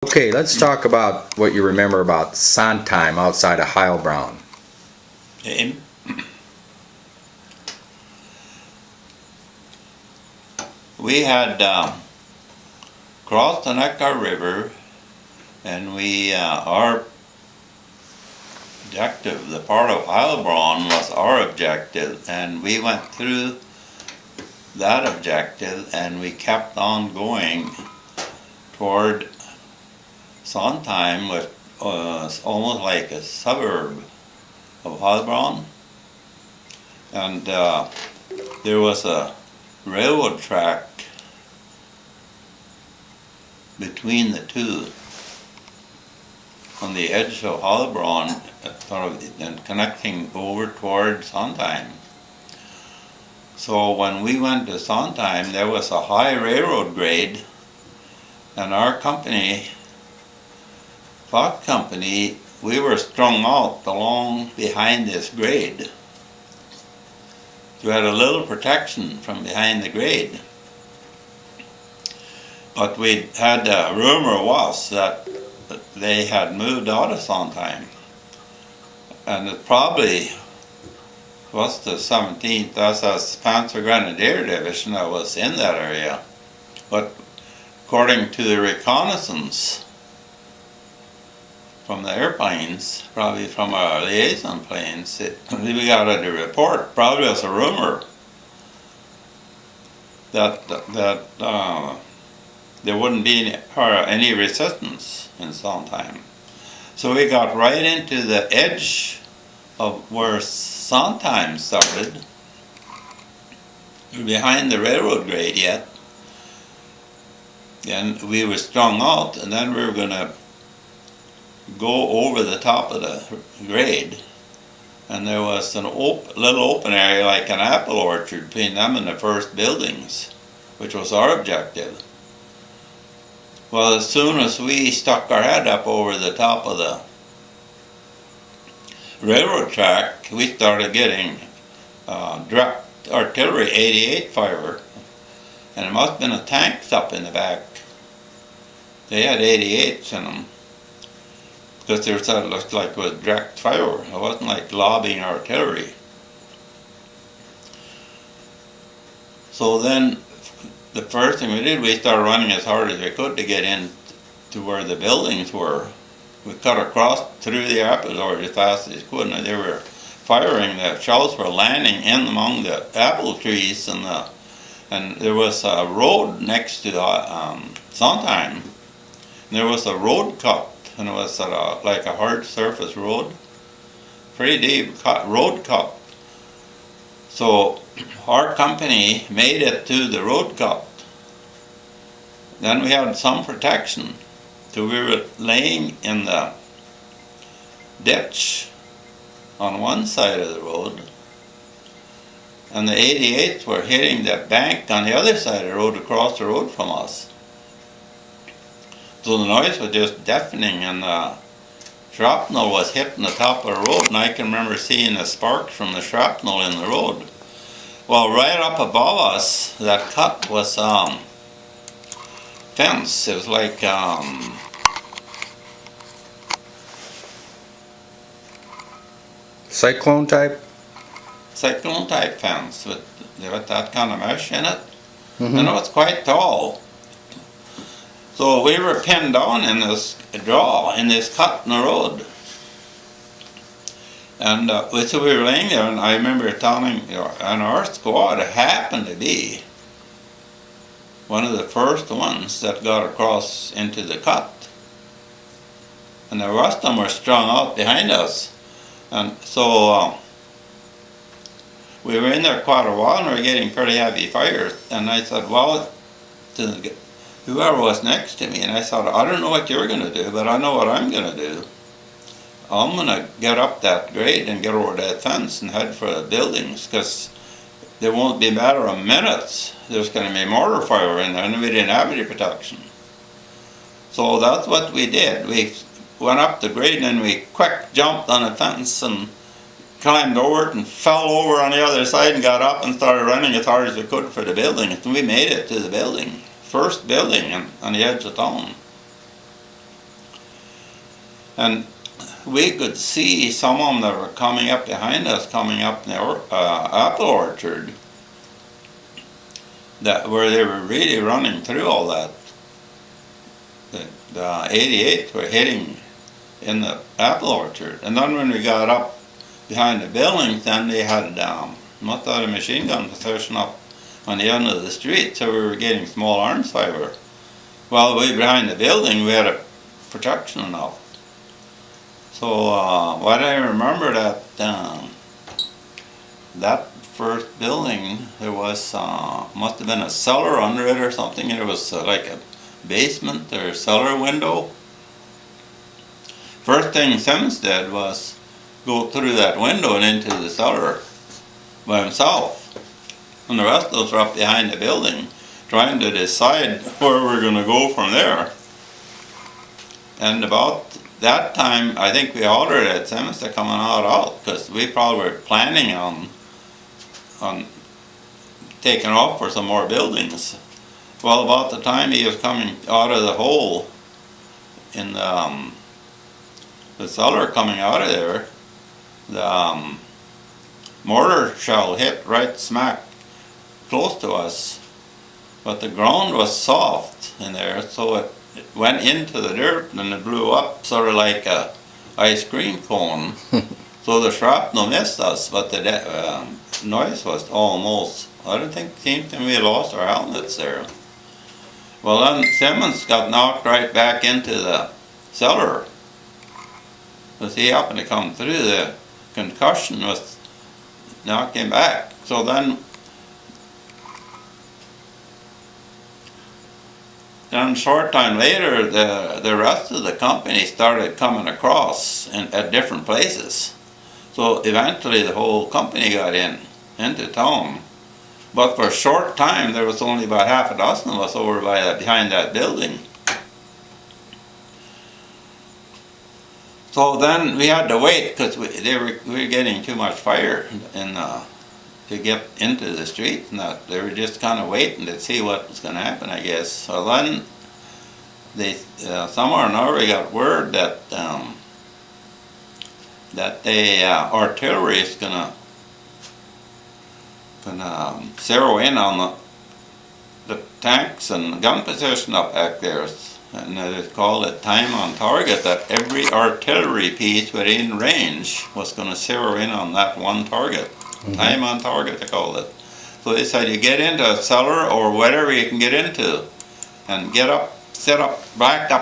Okay, let's talk about what you remember about Sonthiem outside of Heilbronn. Okay. We had crossed the Neckar River, and our objective, the part of Heilbronn was our objective, and we went through that objective, and we kept on going toward Sonthiem, which was almost like a suburb of Heilbronn, and there was a railroad track between the two on the edge of Heilbronn, and connecting over toward Sonthiem. So when we went to Sonthiem, there was a high railroad grade, and our company, Fox Company, we were strung out along behind this grade. So we had a little protection from behind the grade. But we had a rumor was that they had moved out of Sonthiem, and it probably was the 17th SS Panzer Grenadier Division that was in that area. But according to the reconnaissance from the airplanes, probably from our liaison planes, we got a report, probably was a rumor, that there wouldn't be any resistance in Sonthiem. So we got right into the edge of where Sonthiem started. We were behind the railroad grade yet. And we were strung out, and then we were going to go over the top of the grade. And there was a little open area like an apple orchard between them and the first buildings, which was our objective. Well, as soon as we stuck our head up over the top of the railroad track, we started getting direct artillery 88 fire, and it must have been a tanks up in the back. They had 88s in them, because they said it looked like it was direct fire. It wasn't like lobbing artillery. So then, the first thing we did, we started running as hard as we could to get in to where the buildings were. We cut across through the apple orchard as fast as we could, and they were firing. The shells were landing in among the apple trees, and there was a road next to Sonthiem. There was a road cut, and it was like a hard surface road, pretty deep road cut. So our company made it to the road cut. Then we had some protection. So we were laying in the ditch on one side of the road, and the 88s were hitting the bank on the other side of the road, across the road from us. So the noise was just deafening, and the shrapnel was hitting the top of the road, and I can remember seeing the sparks from the shrapnel in the road. Well, right up above us, that cut was fence. It was like Cyclone type? cyclone type fence with that kind of mesh in it. Mm-hmm. And it was quite tall. So we were pinned down in this draw, in this cut in the road. And so we were laying there, and I remember telling, and our squad happened to be one of the first ones that got across into the cut. And the rest of them were strung out behind us. And so we were in there quite a while, and we were getting pretty heavy fire. And I said, well, to whoever was next to me, and I thought, I don't know what you're going to do, but I know what I'm going to do. I'm going to get up that grade and get over that fence and head for the buildings, because there won't be a matter of minutes. There's going to be mortar fire in there, and we didn't have any protection. So that's what we did. We went up the grade, and we quick jumped on the fence and climbed over it and fell over on the other side and got up and started running as hard as we could for the building. And we made it to the building, first building on the edge of town. And we could see some of them that were coming up behind us, coming up in the apple orchard, where they were really running through all that. The 88 were hitting in the apple orchard. And then when we got up behind the buildings, then they had must have had a machine gun position up on the end of the street, so we were getting small arms fire. While way behind the building, we had a protection enough. So what I remember that first building, there was must have been a cellar under it or something, and it was like a basement or cellar window. First thing Simmons did was go through that window and into the cellar by himself. And the rest of us were up behind the building trying to decide where we're going to go from there. And about that time, I think we ordered at Simmons to come out because we probably were planning on taking off for some more buildings. Well, about the time he was coming out of the hole in the cellar coming out of there, the mortar shell hit right smack close to us, but the ground was soft in there, so it went into the dirt and it blew up sort of like a ice cream cone. So the shrapnel missed us, but the noise was almost, I don't think, seemed to me we lost our helmets there. Well, then Simmons got knocked right back into the cellar, because he happened to come through. The concussion was knocked him back. So then a short time later, the rest of the company started coming across at different places. So eventually the whole company got into town. But for a short time, there was only about half a dozen of us over behind that building. So then we had to wait because we were getting too much fire to get into the street, and that they were just kind of waiting to see what was going to happen, I guess. So then they somewhere or another we got word that the artillery is gonna zero in on the tanks and gun position up back there, and it's called a time on target, that every artillery piece within range was going to zero in on that one target. Mm-hmm. Time on target, they called it. So they said you get into a cellar or whatever you can get into and get up, set up, back up